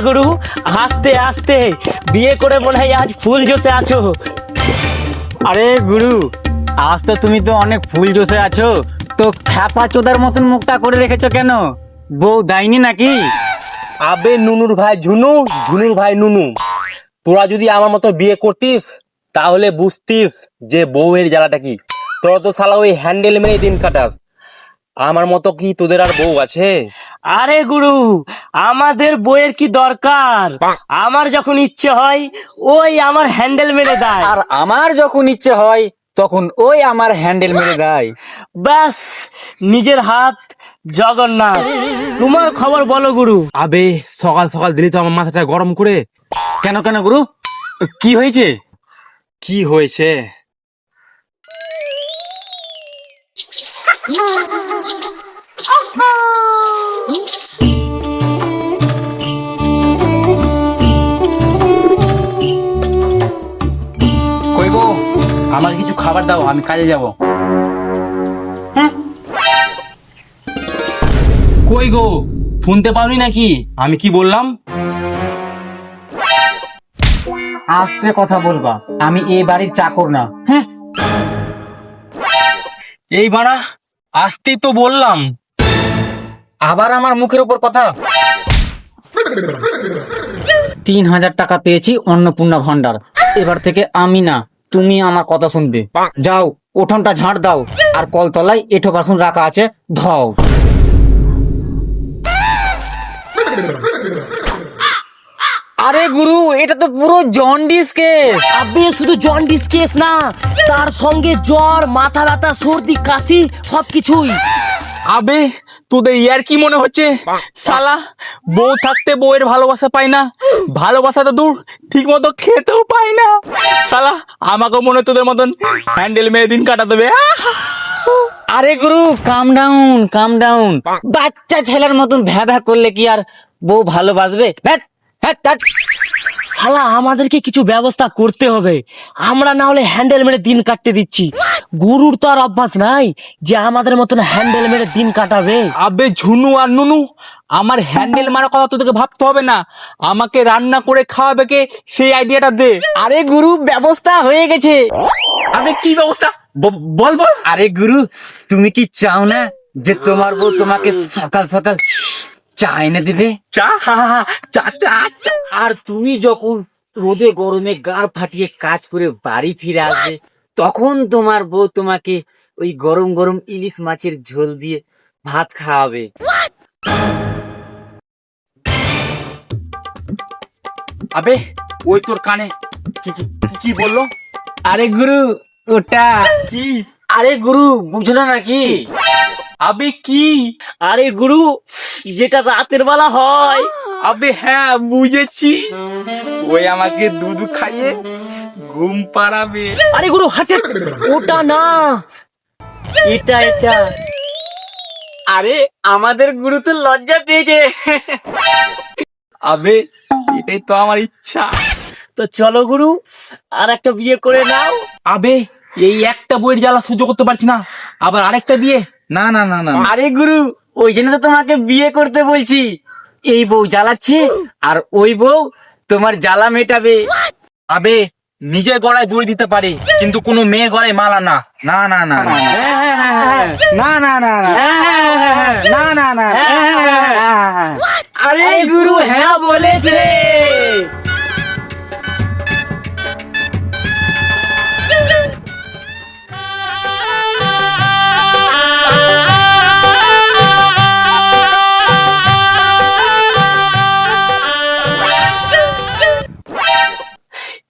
গুরু, আস্তে আস্তে, বিয়ে করে মনে হয় আজ ফুল জোশে আছো। আরে গুরু, আজ তো তুমি তো অনেক ফুল জোশে আছো, তো খ্যাপা চোদার মতন মুখটা করে রেখেছো কেন? বউ দেয়নি নাকি? আবে নুনুর ভাই ঝুনু, ঝুনুর ভাই নুনু, তোরা যদি আমার মতো বিয়ে করতিস তাহলে বুঝতিস যে বউয়ের জ্বালাটা কি। তোরা তো শালা ওই হ্যান্ডেল মেরে দিন কাটাস। আমার মতো কি তোদের আর বউ আছে? আরে গুরু, আমাদের বইয়ের কি দরকার? আমার যখন ইচ্ছে হয় ওই আমার হ্যান্ডেল মেরে দেয়। আর আমার যখন ইচ্ছে হয় তখন ওই আমার হ্যান্ডেল মেরে দেয়। ব্যাস, নিজের হাত জগন্নাথ। তোমার খবর বলো গুরু। আবে সকাল সকাল দিলি তো আমার মাথাটা গরম করে। কেন কেন গুরু, কি হয়েছে? কি হয়েছে? কই গো, আমাকে কিছু খাবার দাও, আমি কাজে যাব। কই গো, শুনতে পাওনি নাকি আমি কি বললাম? আস্তে কথা বলবা, আমি এই বাড়ির চাকর না। এই বাড়া, আসতেই তো বললাম। আবার আমার মুখের উপর কথা। 3000 টাকা পেয়েছি অন্নপূর্ণা ভান্ডার, এবার থেকে আমি না তুমি আমার কথা শুনবে। যাও, উঠোনটা ঝাড় দাও, আর কলতলায় এঁঠো বাসন রাখা আছে, ধও। আরে গুরু, এটা তো পুরো জন্ডিস কেস। আবে শুধু জন্ডিস কেস না, তার সঙ্গে জ্বর, মাথা ব্যথা, সর্দি, কাশি সবকিছুই। আবে তোদের ইয়ার কি মনে হচ্ছে? শালা বউ থাকতে বউয়ের ভালোবাসা পায় না, ভালোবাসা তো দূর, ঠিক মতো খেতেও পায় না। শালা আমাকে মনে হয় তোদের মতন হ্যান্ডেল মেরে দিন কাটা দেবে। আরে গুরু, কাম ডাউন কাম ডাউন। বাচ্চা ছেলের মতন ভ্যা ভ্যা করলে কি আর বউ ভালোবাসবে? ধ্যাৎ, ধ্যাৎ, ধ্যাৎ। শালা আমাদেরকে কিছু ব্যবস্থা করতে হবে, আমরা না হলে হ্যান্ডেল মেরে দিন কাটতে দিচ্ছি। গুরুর তো আর অভ্যাস নাই যে আমাদের মতন হ্যান্ডেল মেরে দিন কাটাবে। আবে ঝুনু আর নুনু, আমার হ্যান্ডেল মারার কথা তোদেরকে ভাবতে হবে না, আমাকে রান্না করে খাওয়াবে কে সেই আইডিয়াটা দে। আরে গুরু, ব্যবস্থা হয়ে গেছে। আবে কি ব্যবস্থা? বল বল। আরে গুরু, তুমি কি চাও না যে তোমার বউ তোমাকে সকাল সকাল চা এনে দিবে? চা? চা চা চা। আর তুমি যখন রোদে গরমে গাড় ফাটিয়ে কাজ করে বাড়ি ফিরে আসবে, তখন তোমার বউ তোমাকে ওই গরম গরম ইলিশ মাছের ঝোল দিয়ে ভাত খাওয়াবে। আবে ওই তোর কানে কি কি কি বললো? আরে গুরু, ওটা কি? আরে গুরু, বুঝলো না নাকি? আবে কি? আরে গুরু, যেটা রাতের বেলা হয়। আবে হ্যাঁ বুঝেছি, ওই আমাকে দুধ খাইয়ে ঘুম পাড়াবে। আরে গুরু হাটে, ওটা না, এটা এটা। আরে আমাদের গুরু তো লজ্জা পেয়েছে। আবে এটাই তো আমার ইচ্ছা। তো চলো গুরু, আর একটা বিয়ে করে নাও। আবে এই একটা বইয়ের জ্বালা সহ্য করতে পারছি না, আবার আরেকটা বিয়ে? না না না না। আরে গুরু, ওই জন্য তো তোমাকে বিয়ে করতে বলছি। এই বউ জ্বালাচ্ছে, আর ওই বউ তোমার জ্বালা মেটাবে। আবে নিজের গলায় দড়ি দিতে পারে, কিন্তু কোনো মেয়ের গলায় মালা না। না না না না না না না না না না। আরে গুরু হ্যাঁ বলেছে।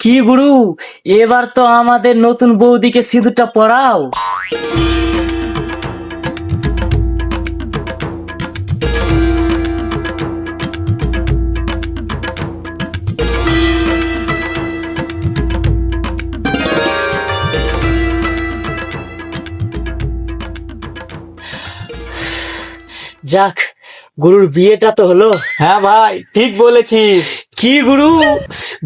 কি গুরু, এবার তো আমাদের নতুন বৌদিকে সিঁদুরটা পরাও। যাক, গুরুর বিয়েটা তো হলো। হ্যাঁ ভাই, ঠিক বলেছিস। কি গুরু,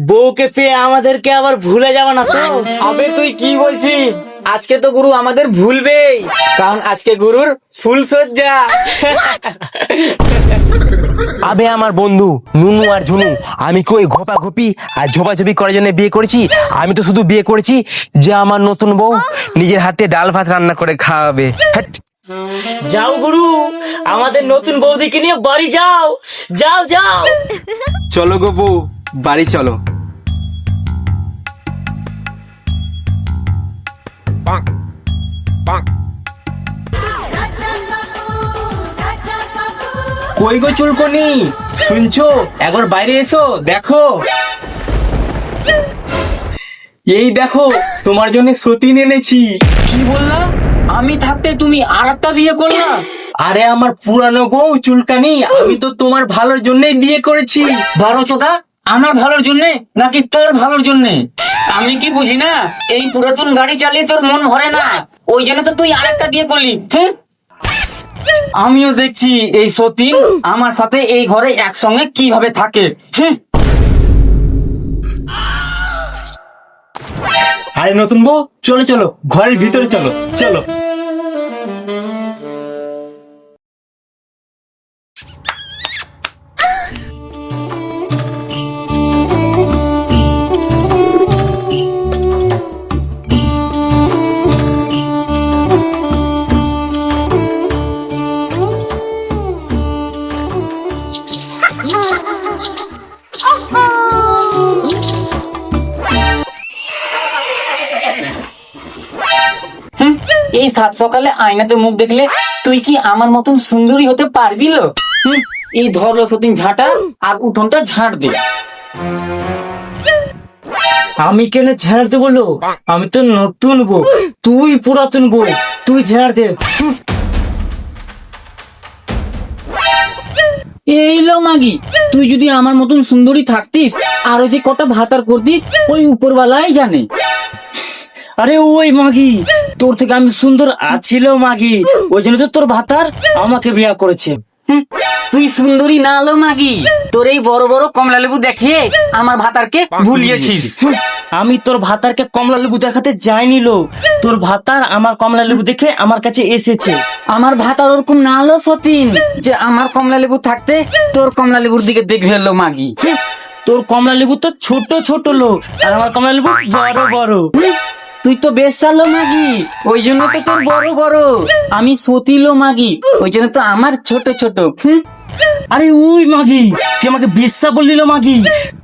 বউকে পেয়ে আমাদেরকে আবার ভুলে যাবে না তো? আবে তুই কি বলছিস? আজকে তো গুরু আমাদের ভুলবেই, কারণ আজকে গুরুর ফুল সজ্জা। আবে আমার বন্ধু নুনু আর ঝুনু, আমি কি ওই ঘোপা ঘোপি আর ঝোপাঝোপি করার জন্য বিয়ে করেছি? আমি তো শুধু বিয়ে করেছি যে আমার নতুন বউ নিজের হাতে ডাল ভাত রান্না করে খাওয়াবে। হ্যাট। যাও গুরু, আমাদের নতুন বৌদিকে নিয়ে বাড়ি যাও, যাও যাও। চলো গো বউ, বাড়ি চলো। কই গো চুলকনি, শুনছো? একবার বাইরে এসো, দেখো এই দেখো তোমার জন্য সতীন এনেছি। কি বললা? আমি থাকতে তুমি আর একটা বিয়ে করলা? আরে আমার পুরানো বউ চুলকানি, আমি তো তোমার ভালোর জন্যই বিয়ে করেছি। বারো চোদা, আমার ভালোর জন্যে নাকি তোর ভালোর জন্যে? আমি কি বুঝি না, এই পুরাতন গাড়ি চালিয়ে তোর মন ভরে না, ওই জন্য তো তুই আরেকটা বিয়ে করলি। হুম? আমিও দেখছি এই সতীন আমার সাথে এই ঘরে একসঙ্গে কিভাবে থাকে। হুম? আরে নতুন বউ, চলো চলো ঘরের ভিতরে চলো, চলো। হুম? এই সাত সকালে আয়নাতে মুখ দেখলে তুই কি আমার মতন সুন্দরী হতে পারবি লো? হুম? এই ধরলো সতীন ঝাঁটা আর উঠোনটা ঝাড় দে। আমি কেন ঝাড় দেবো লো? আমি তো নতুন বউ, তুই পুরাতন বউ, তুই ঝাড় দে। হুঁ। এই লো মাগি, তুই যদি আমার মতন সুন্দরী থাকতিস আরো যে কটা ভাতার করতিস ওই উপরওয়ালাই জানে। আরে ওই মাগি, তোর থেকে আমি সুন্দর আছিল মাগি, ওই জন্য তো তোর ভাতার আমাকে বিয়া করেছে। হুম? তুই সুন্দরী না লো মাগি, তোর এই বড় বড় কমলা লেবু দেখিয়ে আমার ভাতারকে ভুলিয়েছিস। হুঁ, আমি তোর ভাতারকে কমলা লেবু দেখাতে যাইনি লো, তোর ভাতার আমার কমলা লেবু দেখে আমার কাছে এসেছে। আমার ভাতার ওরকম না লো সতীন যে আমার কমলা লেবু থাকতে তোর কমলা লেবুর দিকে দেখবে লো মাগি। হুঁ, তোর কমলা লেবু তো ছোট ছোট লো, আর আমার কমলা লেবু বড় বড়। তুই তো বেশ চালো মাগি, ওই জন্য তো তোর বড় বড়। আমি সতী লো মাগি, ওই জন্য তো আমার ছোট ছোট। হুম? আরে ওই মাগি, তুই আমাকে বেশ্যা বললি লো মাগি,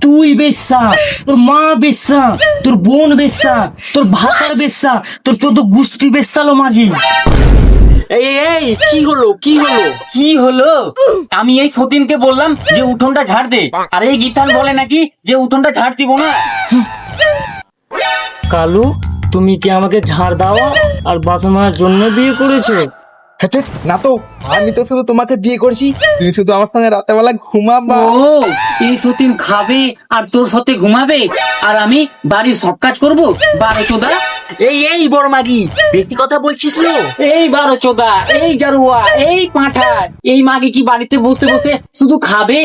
তুই বেশ্যা, তোর মা বেশ্যা, তোর বোন বেশ্যা, তোর ভাতার বেশ্যা, তোর 14 গোষ্ঠী বেশ্যা লো মাগি। এই এই কি হলো, কি হলো? কি হলো? আমি এই সতীনকে বললাম যে উঠোনটা ঝাড় দে, আর এই গীতান বলে নাকি যে উঠোনটা ঝাড় দিব না। কালু, তুমি কি আমাকে ঝাড় দেওয়া আর বাসন মারার জন্য বিয়ে করেছো? হেটে, না তো, আমি তো শুধু তোমাকে বিয়ে করছি, তুমি শুধু আমার সঙ্গে রাতের বেলা ঘুমাবা। ও, এই সতীন খাবে আর তোর সাথে ঘুমাবে, আর আমি বাড়ির সব কাজ করবো? বারো চোদা, এই এই বড় মাগি, বেশি কথা বলছিস লো। এই বারো চোদা, এই জারুয়া, এই পাঁঠা, এই মাগি কি বাড়িতে বসে বসে শুধু খাবে?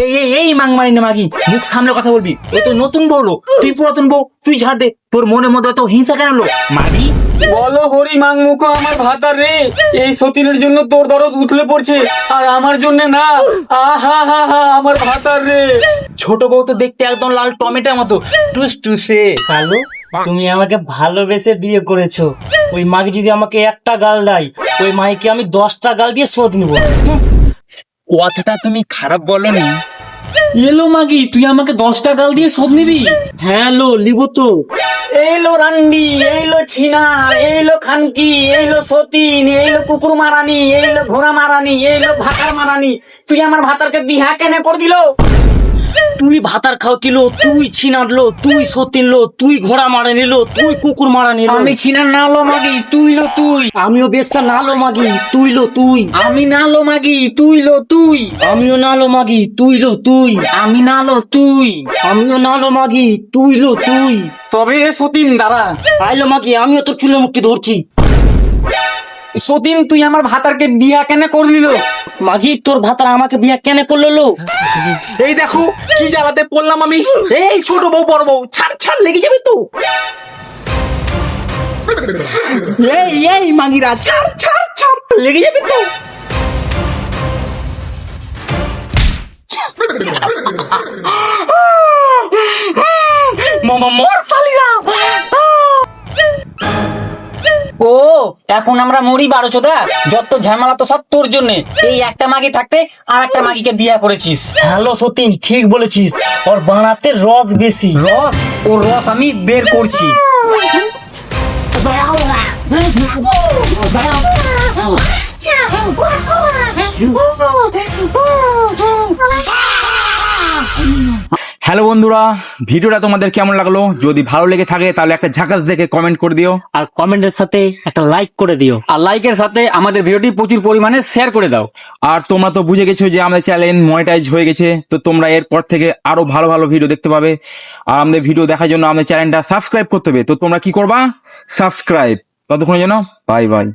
এই এই এই মাংমারি না মাগি, মুখ সামনে কথা বলবি। ও তো নতুন বউ লো, তুই পুরাতন বউ, তুই ঝাড় দে। তোর মনের মধ্যে তো হিংসা কেন লো মাগি? বলো হরি মাং মুখো আমার ভাতার রে, এই সতীনের জন্য তোর দরদ উথলে পড়ছে আর আমার জন্য না। আহা হা হা, আমার ভাতার রে। ছোট বউ তো দেখতে একদম লাল টমেটোর মতো টুস টুসে। কালু, তুমি আমাকে ভালোবেসে বিয়ে করেছো, ওই মাকে যদি আমাকে একটা গাল দেয়, ওই মাইকে আমি 10টা গাল দিয়ে শোধ নিব। কথাটা তুমি খারাপ বলনি। এলো মাগি, তুই আমাকে 10টা গাল দিয়ে শোধ নিবি? হ্যাঁ লো, লিব তো। এইলো রান্ডি, এইলো ছিনার, এইলো খানকি, এইলো সতীন, এইলো কুকুর মারানি, এইলো ঘোড়া মারানি, এইলো ভাতার মারানি, তুই আমার ভাতারকে বিহা কেন করে দিল? তুই ভাতার খাও কিলো, তুই ছিনারলো, তুই সতীন লো, তুই ঘোড়া মারা নিলো, তুই কুকুর মারা নিলো। আমি ছিনার না লো মাগি, তুই লো তুই। আমিও বেশ্যা না লো মাগি, তুই লো তুই। আমি না লো মাগি, তুই লো তুই। আমিও না লো মাগি, তুই লো তুই। আমি না লো তুই। আমিও না লো মাগি, তুই লো তুই। তবে রে সতীন দাঁড়া। আইলো মাগি, আমিও তো চুলে মুক্তি ধরছি। সতীন, তুই আমার ভাতারকে বিয়া কেন করে দিল? মাগি, তোর ভাতার আমাকে বিয়া কেন করলো লো? এই দেখো কি জ্বালাতে পড়লাম আমি। এই ছোট বউ বড় বউ, ছাড় ছাড়, লেগে যাবে তো। এই মাগিরা ছাড় ছাড় ছাড়, লেগে যাবে তো। মর শালিরা। ও এখন আমরা মরি 12 যত ঝামেলা তো সব তোর জন্য। এই একটা মাগি থাকতে আর একটা মাগিকে বিয়ে করেছিস। হ্যালো সতীন, ঠিক বলেছিস, ওর বানাতে রস বেশি। রস, ও রস আমি বের করছি। হ্যালো বন্ধুরা, ভিডিওটা তোমাদের কেমন লাগলো? যদি ভালো লেগে থাকে তাহলে একটা ঝাঁকাস দেখে কমেন্ট করে দিও। আর কমেন্টের সাথে একটা লাইক করে দিও। আর লাইকের সাথে আমাদের ভিডিওটি প্রচুর পরিমাণে শেয়ার করে দাও। আর তোমরা তো বুঝে গেছো যে আমাদের চ্যানেল মনিটাইজ হয়ে গেছে, তো তোমরা এরপর থেকে আরো ভালো ভালো ভিডিও দেখতে পাবে। আর আমাদের ভিডিও দেখার জন্য আমাদের চ্যানেলটা সাবস্ক্রাইব করতে হবে। তো তোমরা কি করবা? সাবস্ক্রাইব। ততক্ষণের জন্য বাই বাই।